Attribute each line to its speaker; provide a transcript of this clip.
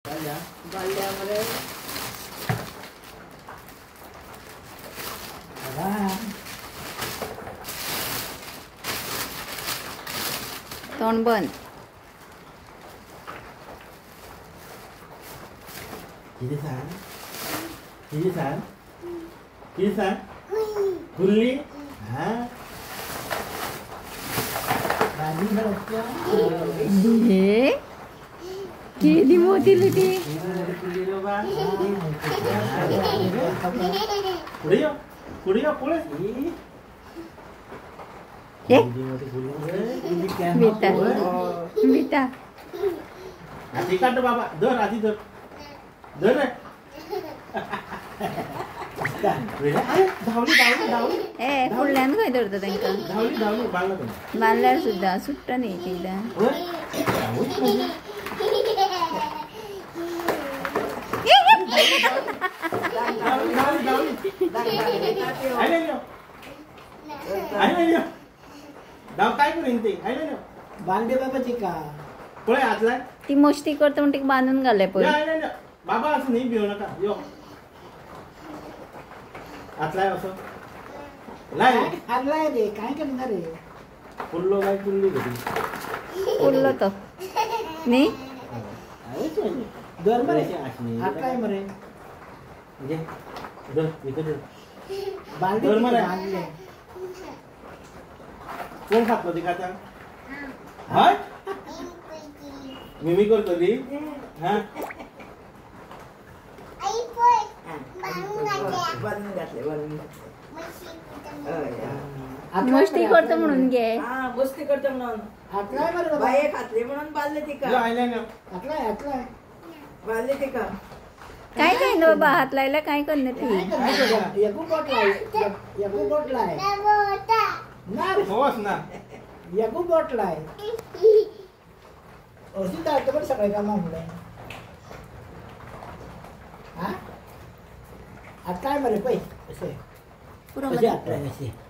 Speaker 1: बाल्यामध्ये
Speaker 2: तोंड बंद.
Speaker 1: किती सांग किती सांग किती सांग खुल्ली हा
Speaker 2: हे केली मोठी लुटी.
Speaker 1: पुढे ये पुढे ये पुढे
Speaker 2: बेटा बेटा
Speaker 1: आधी काढ बाबा धर आधी धर धर रे धावली धावली धावली
Speaker 2: ए फुडल्यान खंय धरता तांकां.
Speaker 1: धावली धावली बाळला तुम्ही
Speaker 2: बांदल्यार सुद्दां सुट्टा न्ही एकदां.
Speaker 1: काय करीन ते बांधे बाबाची का पळय आतला
Speaker 2: ती मस्ती करता म्हणून तिका बांदून घाले पळय.
Speaker 1: बाबा असं नाही भिवू नका यो आतलाय असं लाय आतलाय रे काय करणार रे फुल्लो काय फुल्ली कधी
Speaker 2: उरलो तो न्ही.
Speaker 1: दर मरे आतलाय मरे घे दर इकडे दर मरे कोण खातो ती खाता हाय मिमी करतली हा
Speaker 2: मस्ती करतो म्हणून घे.
Speaker 3: मस्ती करतो म्हणून बाये खातले म्हणून बांधले तिका बांधले तिका.
Speaker 2: काय काय ना बाबा हात लायला काय करणार ती.
Speaker 1: सकाळी कामा आता काय बरे पैसे
Speaker 2: पुरो